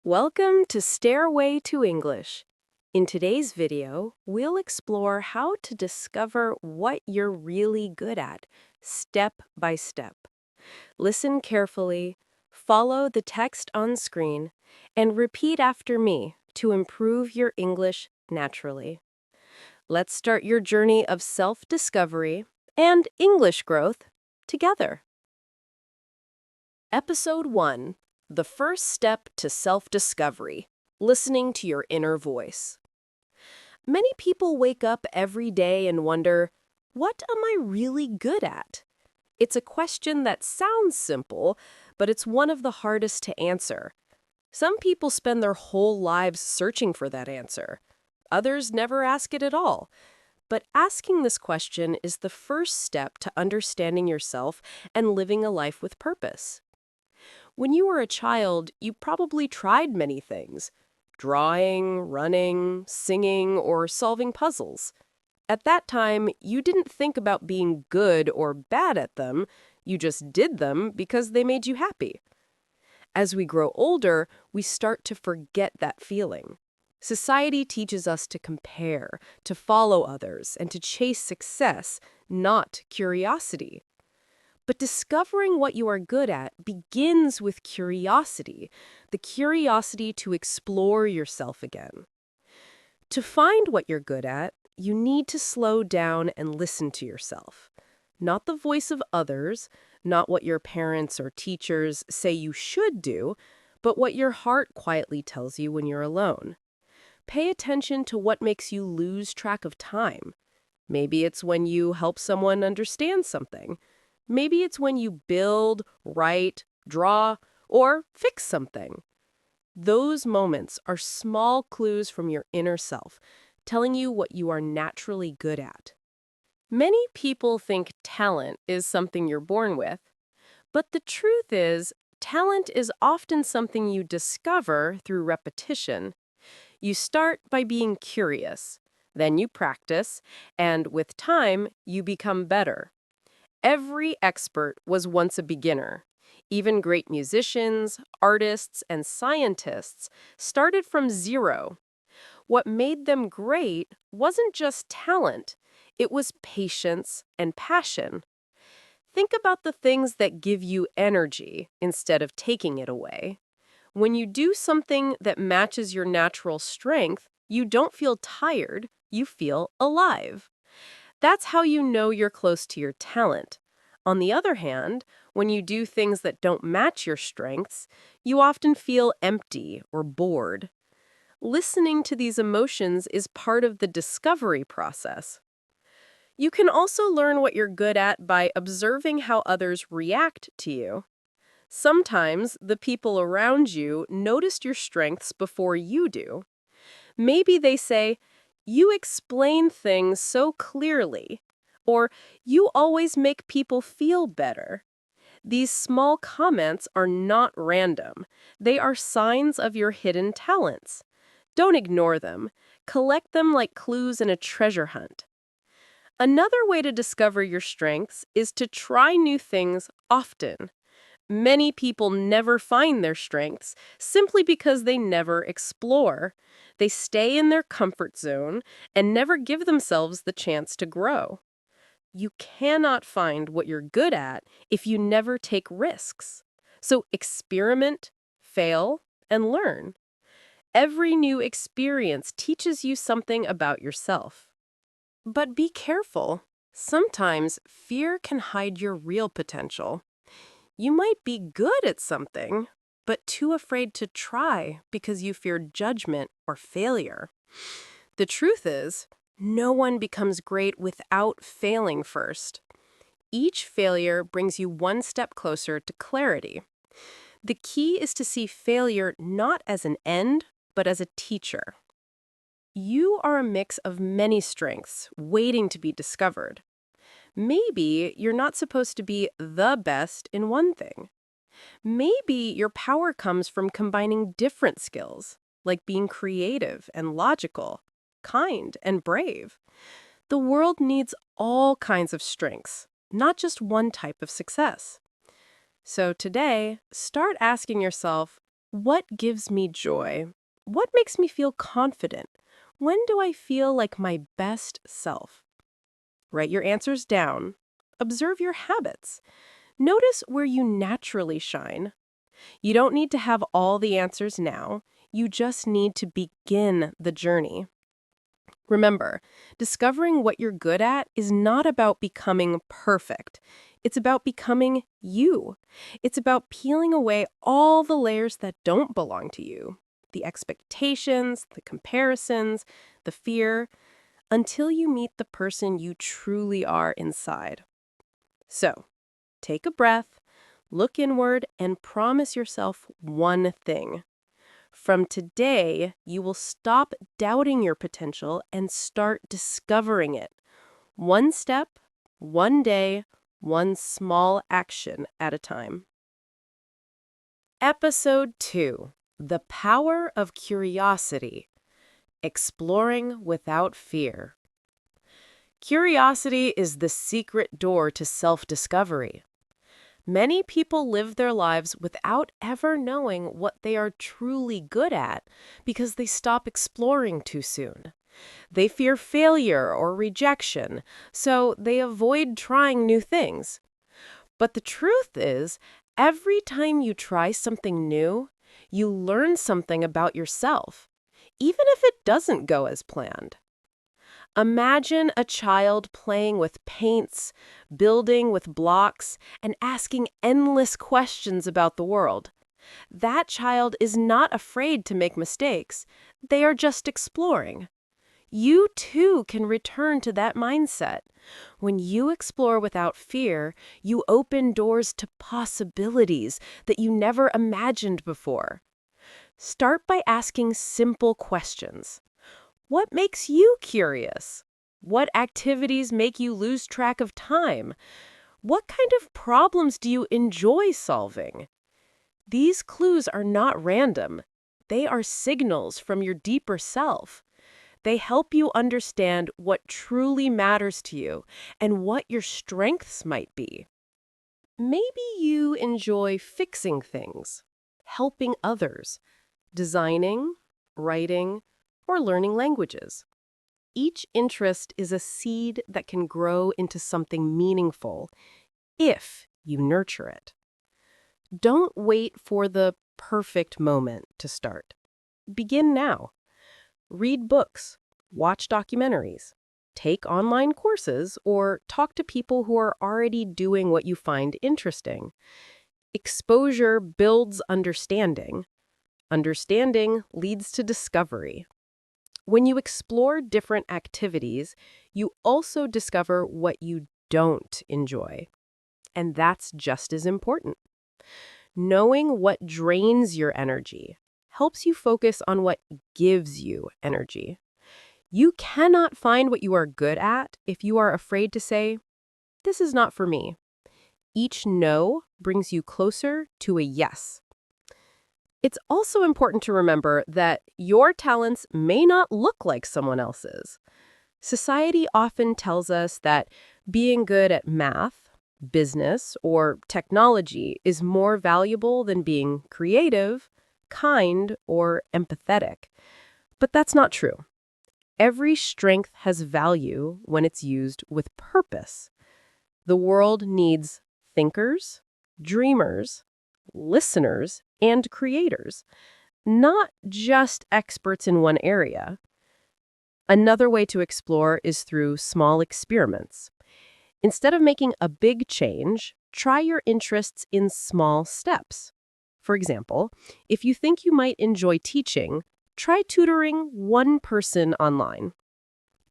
Welcome to Stairway to English. In today's video, we'll explore how to discover what you're really good at, step by step. Listen carefully, follow the text on screen, and repeat after me to improve your English naturally. Let's start your journey of self-discovery and English growth together. Episode 1. The first step to self-discovery, listening to your inner voice. Many people wake up every day and wonder, what am I really good at? It's a question that sounds simple, but it's one of the hardest to answer. Some people spend their whole lives searching for that answer. Others never ask it at all. But asking this question is the first step to understanding yourself and living a life with purpose. When you were a child, you probably tried many things: drawing, running, singing, or solving puzzles. At that time, you didn't think about being good or bad at them, you just did them because they made you happy. As we grow older, we start to forget that feeling. Society teaches us to compare, to follow others, and to chase success, not curiosity. But discovering what you are good at begins with curiosity, the curiosity to explore yourself again. To find what you're good at, you need to slow down and listen to yourself. Not the voice of others, not what your parents or teachers say you should do, but what your heart quietly tells you when you're alone. Pay attention to what makes you lose track of time. Maybe it's when you help someone understand something. Maybe it's when you build, write, draw, or fix something. Those moments are small clues from your inner self, telling you what you are naturally good at. Many people think talent is something you're born with, but the truth is, talent is often something you discover through repetition. You start by being curious, then you practice, and with time, you become better. Every expert was once a beginner. Even great musicians, artists, and scientists started from zero. What made them great wasn't just talent, it was patience and passion. Think about the things that give you energy instead of taking it away. When you do something that matches your natural strength, you don't feel tired, you feel alive. That's how you know you're close to your talent. On the other hand, when you do things that don't match your strengths, you often feel empty or bored. Listening to these emotions is part of the discovery process. You can also learn what you're good at by observing how others react to you. Sometimes the people around you noticed your strengths before you do. Maybe they say, "You explain things so clearly," or "You always make people feel better." These small comments are not random. They are signs of your hidden talents. Don't ignore them. Collect them like clues in a treasure hunt. Another way to discover your strengths is to try new things often. Many people never find their strengths simply because they never explore. They stay in their comfort zone and never give themselves the chance to grow. You cannot find what you're good at if you never take risks. So experiment, fail, and learn. Every new experience teaches you something about yourself. But be careful. Sometimes fear can hide your real potential. You might be good at something, but too afraid to try because you fear judgment or failure. The truth is, no one becomes great without failing first. Each failure brings you one step closer to clarity. The key is to see failure not as an end, but as a teacher. You are a mix of many strengths waiting to be discovered. Maybe you're not supposed to be the best in one thing. Maybe your power comes from combining different skills, like being creative and logical, kind and brave. The world needs all kinds of strengths, not just one type of success. So today, start asking yourself, What gives me joy? What makes me feel confident? When do I feel like my best self? Write your answers down. Observe your habits. Notice where you naturally shine. You don't need to have all the answers now. You just need to begin the journey. Remember, discovering what you're good at is not about becoming perfect. It's about becoming you. It's about peeling away all the layers that don't belong to you. The expectations, the comparisons, the fear, until you meet the person you truly are inside. So, take a breath, look inward, and promise yourself one thing. From today, you will stop doubting your potential and start discovering it. One step, one day, one small action at a time. Episode 2: The Power of Curiosity. Exploring without fear. Curiosity is the secret door to self-discovery. Many people live their lives without ever knowing what they are truly good at because they stop exploring too soon. They fear failure or rejection, so they avoid trying new things. But the truth is, every time you try something new, you learn something about yourself, even if it doesn't go as planned. Imagine a child playing with paints, building with blocks, and asking endless questions about the world. That child is not afraid to make mistakes. They are just exploring. You too can return to that mindset. When you explore without fear, you open doors to possibilities that you never imagined before. Start by asking simple questions. What makes you curious? What activities make you lose track of time? What kind of problems do you enjoy solving? These clues are not random. They are signals from your deeper self. They help you understand what truly matters to you and what your strengths might be. Maybe you enjoy fixing things, helping others, designing, writing, or learning languages. Each interest is a seed that can grow into something meaningful if you nurture it. Don't wait for the perfect moment to start. Begin now. Read books, watch documentaries, take online courses, or talk to people who are already doing what you find interesting. Exposure builds understanding. Understanding leads to discovery. When you explore different activities, you also discover what you don't enjoy. And that's just as important. Knowing what drains your energy helps you focus on what gives you energy. You cannot find what you are good at if you are afraid to say, "This is not for me." Each no brings you closer to a yes. It's also important to remember that your talents may not look like someone else's. Society often tells us that being good at math, business, or technology is more valuable than being creative, kind, or empathetic. But that's not true. Every strength has value when it's used with purpose. The world needs thinkers, dreamers, listeners, and creators, not just experts in one area. Another way to explore is through small experiments. Instead of making a big change, try your interests in small steps. For example, if you think you might enjoy teaching, try tutoring one person online.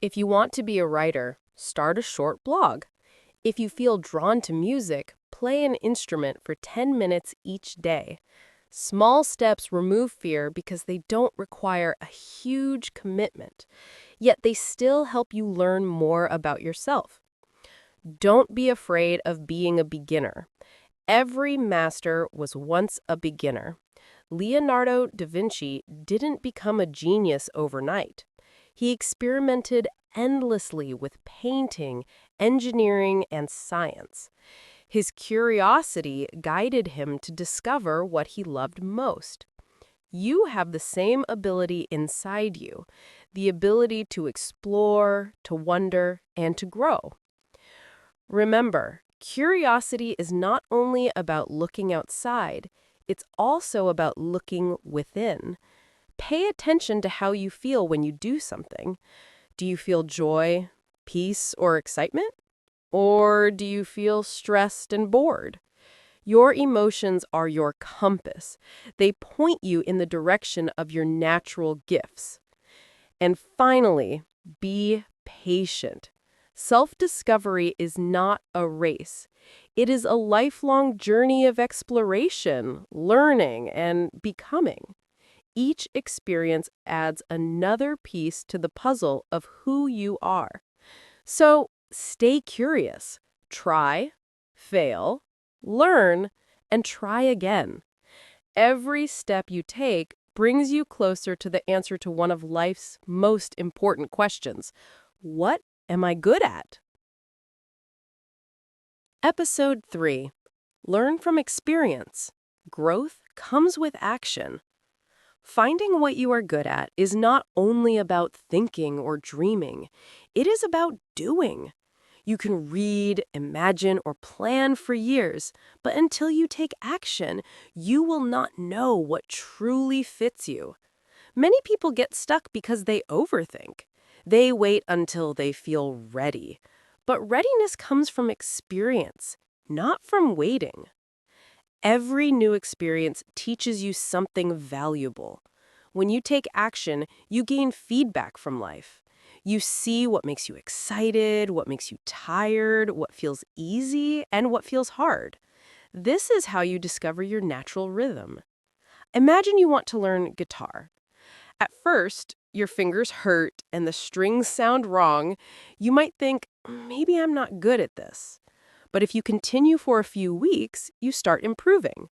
If you want to be a writer, start a short blog. If you feel drawn to music, play an instrument for 10 minutes each day. Small steps remove fear because they don't require a huge commitment, yet they still help you learn more about yourself. Don't be afraid of being a beginner. Every master was once a beginner. Leonardo da Vinci didn't become a genius overnight. He experimented endlessly with painting, engineering, and science. His curiosity guided him to discover what he loved most. You have the same ability inside you, the ability to explore, to wonder, and to grow. Remember, curiosity is not only about looking outside, it's also about looking within. Pay attention to how you feel when you do something. Do you feel joy, peace, or excitement? Or do you feel stressed and bored? Your emotions are your compass. They point you in the direction of your natural gifts. And finally, be patient. Self-discovery is not a race. It is a lifelong journey of exploration, learning, and becoming. Each experience adds another piece to the puzzle of who you are. So stay curious, try, fail, learn, and try again. Every step you take brings you closer to the answer to one of life's most important questions. What am I good at? Episode 3. Learn from experience. Growth comes with action. Finding what you are good at is not only about thinking or dreaming. It is about doing. You can read, imagine, or plan for years, but until you take action, you will not know what truly fits you. Many people get stuck because they overthink. They wait until they feel ready. But readiness comes from experience, not from waiting. Every new experience teaches you something valuable. When you take action, you gain feedback from life. You see what makes you excited, what makes you tired, what feels easy, and what feels hard. This is how you discover your natural rhythm. Imagine you want to learn guitar. At first, your fingers hurt and the strings sound wrong. You might think, maybe I'm not good at this. But if you continue for a few weeks, you start improving.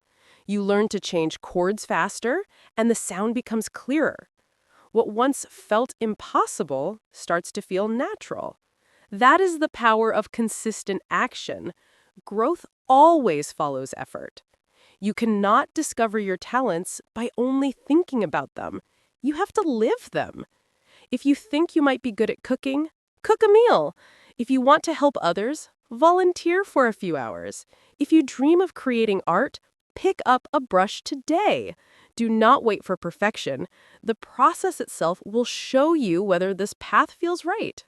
You learn to change chords faster, and the sound becomes clearer. What once felt impossible starts to feel natural. That is the power of consistent action. Growth always follows effort. You cannot discover your talents by only thinking about them. You have to live them. If you think you might be good at cooking, cook a meal. If you want to help others, volunteer for a few hours. If you dream of creating art, pick up a brush today. Do not wait for perfection. The process itself will show you whether this path feels right.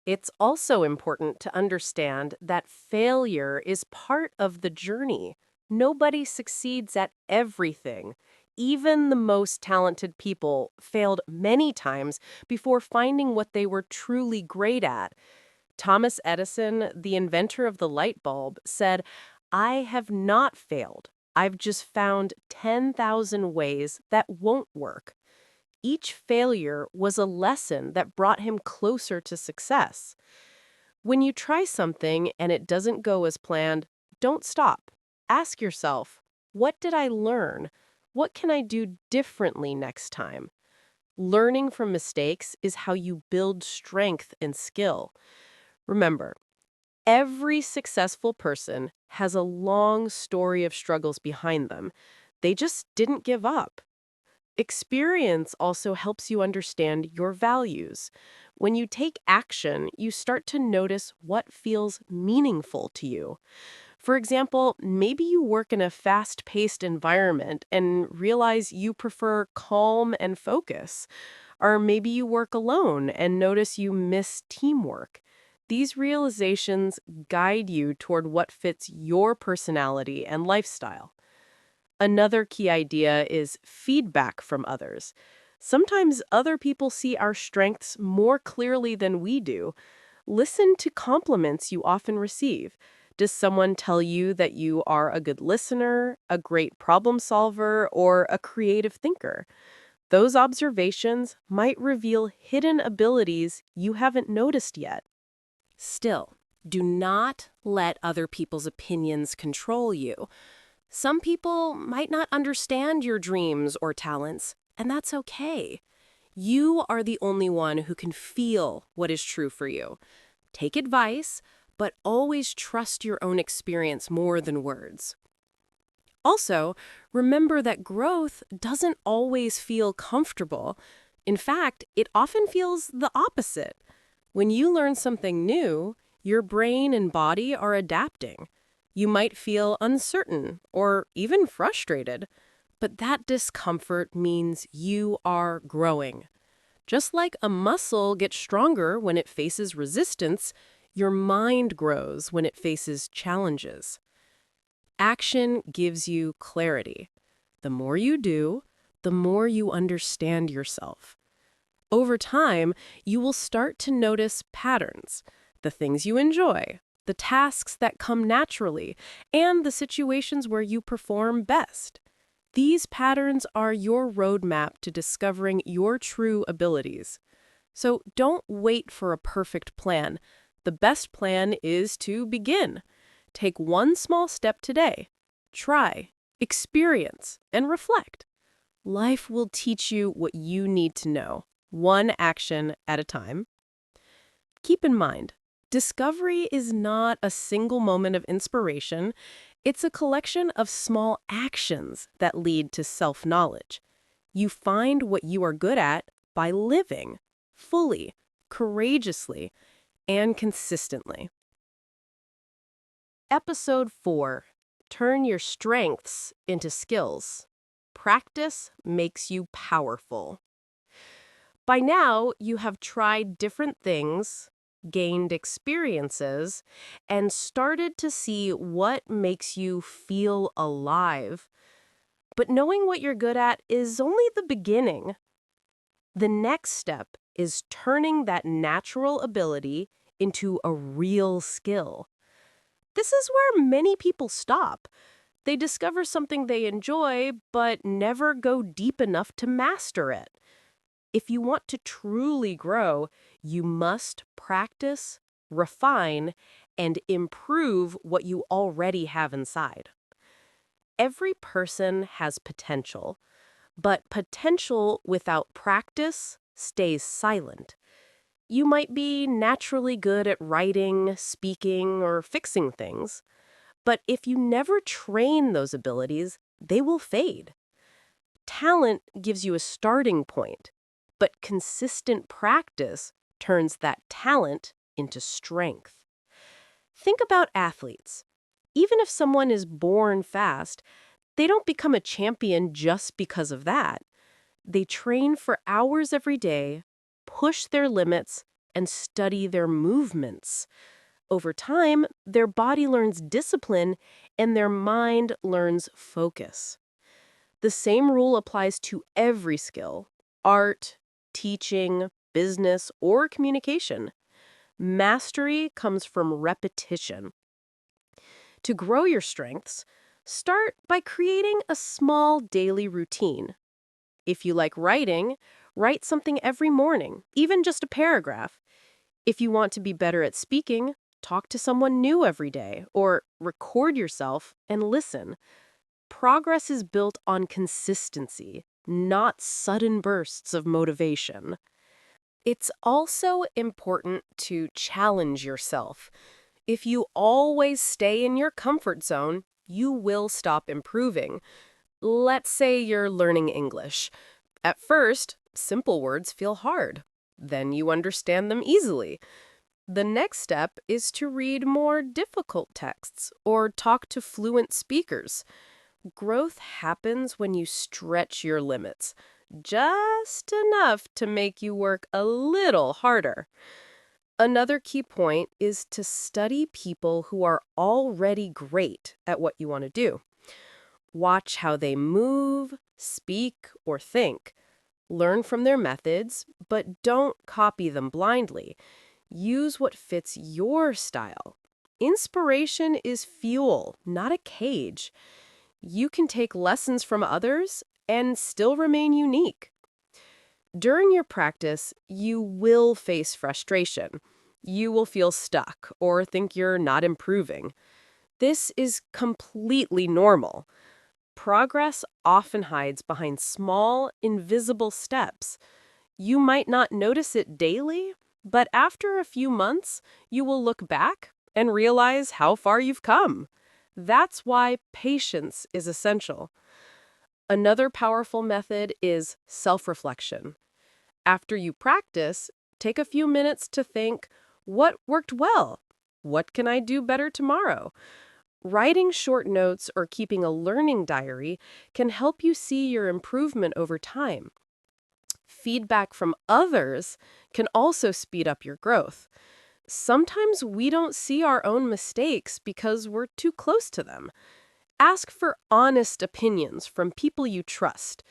It's also important to understand that failure is part of the journey. Nobody succeeds at everything. Even the most talented people failed many times before finding what they were truly great at. Thomas Edison, the inventor of the light bulb, said, "I have not failed. I've just found 10,000 ways that won't work." Each failure was a lesson that brought him closer to success. When you try something and it doesn't go as planned, don't stop. Ask yourself, what did I learn? What can I do differently next time? Learning from mistakes is how you build strength and skill. Remember, every successful person has a long story of struggles behind them. They just didn't give up. Experience also helps you understand your values. When you take action, you start to notice what feels meaningful to you. For example, maybe you work in a fast-paced environment and realize you prefer calm and focus. Or maybe you work alone and notice you miss teamwork. These realizations guide you toward what fits your personality and lifestyle. Another key idea is feedback from others. Sometimes other people see our strengths more clearly than we do. Listen to compliments you often receive. Does someone tell you that you are a good listener, a great problem solver, or a creative thinker? Those observations might reveal hidden abilities you haven't noticed yet. Still, do not let other people's opinions control you. Some people might not understand your dreams or talents, and that's okay. You are the only one who can feel what is true for you. Take advice, but always trust your own experience more than words. Also, remember that growth doesn't always feel comfortable. In fact, it often feels the opposite. When you learn something new, your brain and body are adapting. You might feel uncertain or even frustrated, but that discomfort means you are growing. Just like a muscle gets stronger when it faces resistance, your mind grows when it faces challenges. Action gives you clarity. The more you do, the more you understand yourself. Over time, you will start to notice patterns, the things you enjoy, the tasks that come naturally, and the situations where you perform best. These patterns are your roadmap to discovering your true abilities. So don't wait for a perfect plan. The best plan is to begin. Take one small step today. Try, experience, and reflect. Life will teach you what you need to know, one action at a time. Keep in mind, discovery is not a single moment of inspiration. It's a collection of small actions that lead to self-knowledge. You find what you are good at by living fully, courageously, and consistently. Episode 4. Turn your strengths into skills. Practice makes you powerful. By now, you have tried different things, gained experiences, and started to see what makes you feel alive. But knowing what you're good at is only the beginning. The next step is turning that natural ability into a real skill. This is where many people stop. They discover something they enjoy, but never go deep enough to master it. If you want to truly grow, you must practice, refine, and improve what you already have inside. Every person has potential, but potential without practice stays silent. You might be naturally good at writing, speaking, or fixing things, but if you never train those abilities, they will fade. Talent gives you a starting point, but consistent practice turns that talent into strength. Think about athletes. Even if someone is born fast, they don't become a champion just because of that. They train for hours every day, push their limits, and study their movements. Over time, their body learns discipline and their mind learns focus. The same rule applies to every skill: art, teaching, business, or communication. Mastery comes from repetition. To grow your strengths, start by creating a small daily routine. If you like writing, write something every morning, even just a paragraph. If you want to be better at speaking, talk to someone new every day, or record yourself and listen. Progress is built on consistency, not sudden bursts of motivation. It's also important to challenge yourself. If you always stay in your comfort zone, you will stop improving. Let's say you're learning English. At first, simple words feel hard. Then you understand them easily. The next step is to read more difficult texts or talk to fluent speakers. Growth happens when you stretch your limits, just enough to make you work a little harder. Another key point is to study people who are already great at what you want to do. Watch how they move, speak, or think. Learn from their methods, but don't copy them blindly. Use what fits your style. Inspiration is fuel, not a cage. You can take lessons from others and still remain unique. During your practice, you will face frustration. You will feel stuck or think you're not improving. This is completely normal. Progress often hides behind small, invisible steps. You might not notice it daily, but after a few months, you will look back and realize how far you've come. That's why patience is essential. Another powerful method is self-reflection. After you practice, take a few minutes to think, what worked well? What can I do better tomorrow? Writing short notes or keeping a learning diary can help you see your improvement over time. Feedback from others can also speed up your growth. Sometimes we don't see our own mistakes because we're too close to them. Ask for honest opinions from people you trust.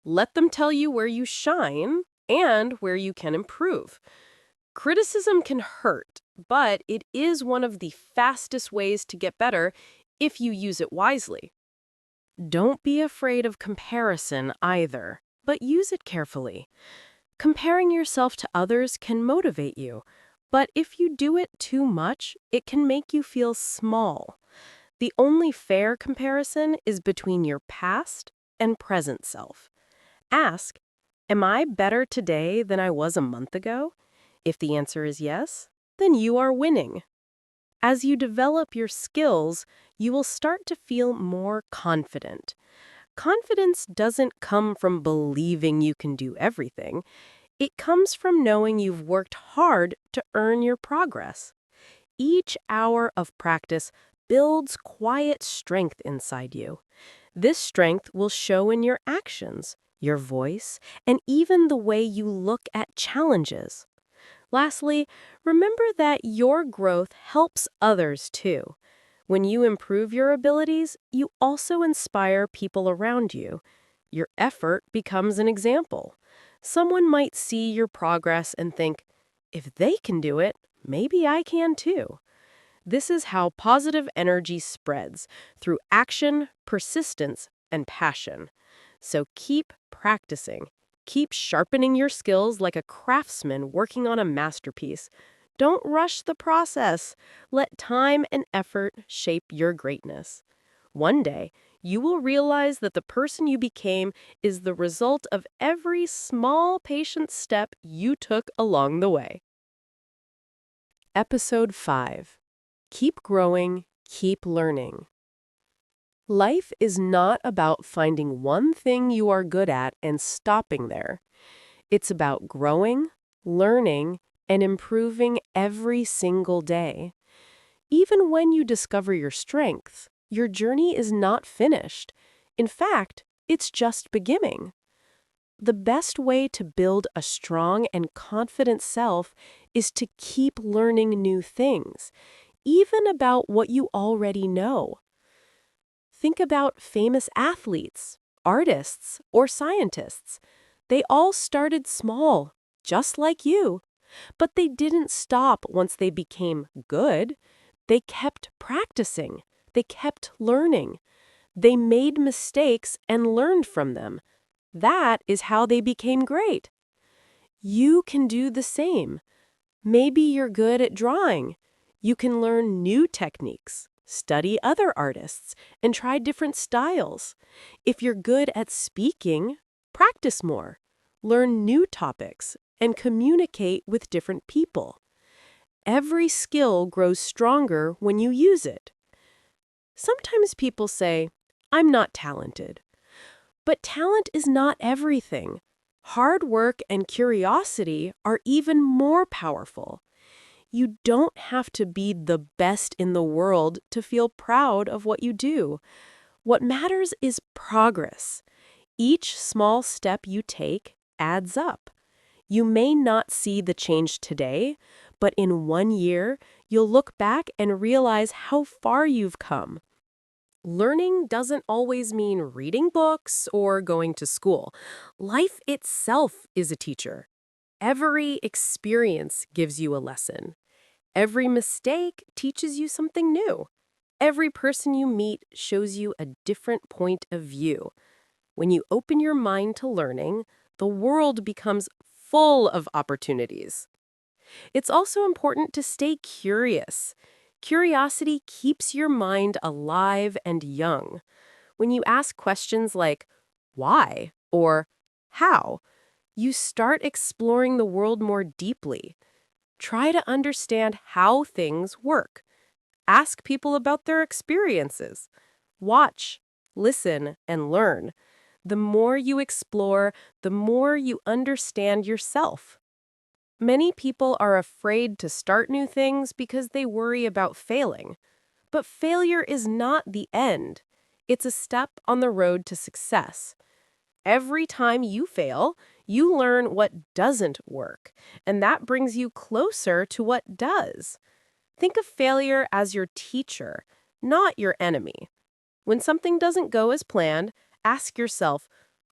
Let them tell you where you shine and where you can improve. Criticism can hurt, but it is one of the fastest ways to get better if you use it wisely. Don't be afraid of comparison either, but use it carefully. Comparing yourself to others can motivate you, but if you do it too much, it can make you feel small. The only fair comparison is between your past and present self. Ask, am I better today than I was a month ago? If the answer is yes, then you are winning. As you develop your skills, you will start to feel more confident. Confidence doesn't come from believing you can do everything. It comes from knowing you've worked hard to earn your progress. Each hour of practice builds quiet strength inside you. This strength will show in your actions, your voice, and even the way you look at challenges. Lastly, remember that your growth helps others too. When you improve your abilities, you also inspire people around you. Your effort becomes an example. Someone might see your progress and think, if they can do it, maybe I can too. This is how positive energy spreads through action, persistence, and passion. So keep practicing. Keep sharpening your skills like a craftsman working on a masterpiece. Don't rush the process. Let time and effort shape your greatness. One day, you will realize that the person you became is the result of every small, patient step you took along the way. Episode 5. Keep growing, keep learning. Life is not about finding one thing you are good at and stopping there. It's about growing, learning, and improving every single day. Even when you discover your strengths, your journey is not finished. In fact, it's just beginning. The best way to build a strong and confident self is to keep learning new things, even about what you already know. Think about famous athletes, artists, or scientists. They all started small, just like you. But they didn't stop once they became good. They kept practicing. They kept learning. They made mistakes and learned from them. That is how they became great. You can do the same. Maybe you're good at drawing. You can learn new techniques, study other artists, and try different styles. If you're good at speaking, practice more. Learn new topics and communicate with different people. Every skill grows stronger when you use it. Sometimes people say, I'm not talented. But talent is not everything. Hard work and curiosity are even more powerful. You don't have to be the best in the world to feel proud of what you do. What matters is progress. Each small step you take adds up. You may not see the change today, but in 1 year, you'll look back and realize how far you've come. Learning doesn't always mean reading books or going to school. Life itself is a teacher. Every experience gives you a lesson. Every mistake teaches you something new. Every person you meet shows you a different point of view. When you open your mind to learning, the world becomes full of opportunities. It's also important to stay curious. Curiosity keeps your mind alive and young. When you ask questions like, why? Or how? You start exploring the world more deeply. Try to understand how things work. Ask people about their experiences. Watch, listen, and learn. The more you explore, the more you understand yourself. Many people are afraid to start new things because they worry about failing. But failure is not the end. It's a step on the road to success. Every time you fail, you learn what doesn't work, and that brings you closer to what does. Think of failure as your teacher, not your enemy. When something doesn't go as planned, ask yourself,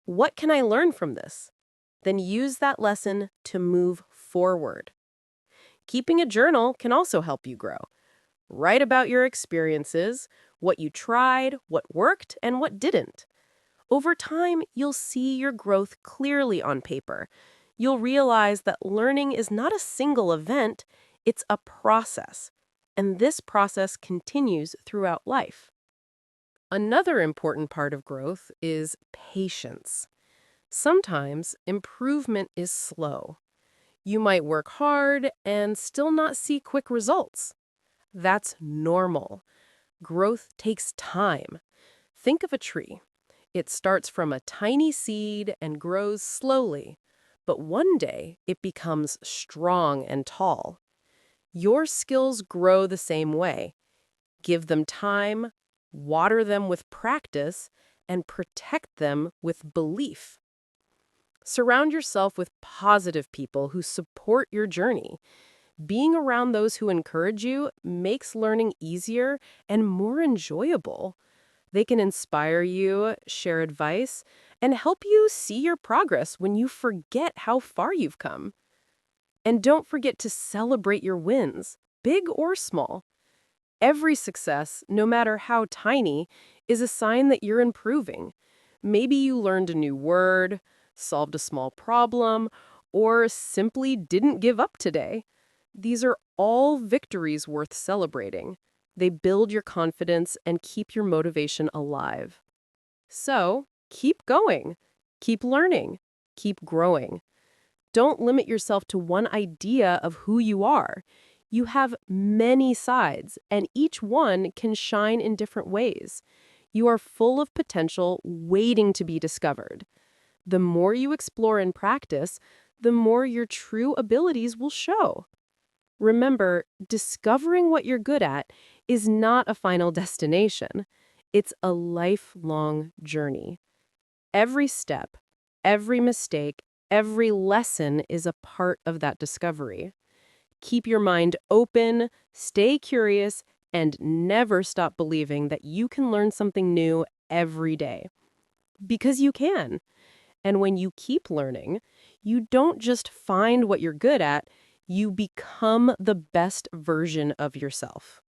what can I learn from this? Then use that lesson to move forward. Keeping a journal can also help you grow. Write about your experiences, what you tried, what worked, and what didn't. Over time, you'll see your growth clearly on paper. You'll realize that learning is not a single event, it's a process. And this process continues throughout life. Another important part of growth is patience. Sometimes improvement is slow. You might work hard and still not see quick results. That's normal. Growth takes time. Think of a tree. It starts from a tiny seed and grows slowly, but one day it becomes strong and tall. Your skills grow the same way. Give them time, water them with practice, and protect them with belief. Surround yourself with positive people who support your journey. Being around those who encourage you makes learning easier and more enjoyable. They can inspire you, share advice, and help you see your progress when you forget how far you've come. And don't forget to celebrate your wins, big or small. Every success, no matter how tiny, is a sign that you're improving. Maybe you learned a new word, solved a small problem, or simply didn't give up today. These are all victories worth celebrating. They build your confidence and keep your motivation alive. So, keep going, keep learning, keep growing. Don't limit yourself to one idea of who you are. You have many sides, and each one can shine in different ways. You are full of potential waiting to be discovered. The more you explore and practice, the more your true abilities will show. Remember, discovering what you're good at is not a final destination. It's a lifelong journey. Every step, every mistake, every lesson is a part of that discovery. Keep your mind open, stay curious, and never stop believing that you can learn something new every day. Because you can. And when you keep learning, you don't just find what you're good at, you become the best version of yourself.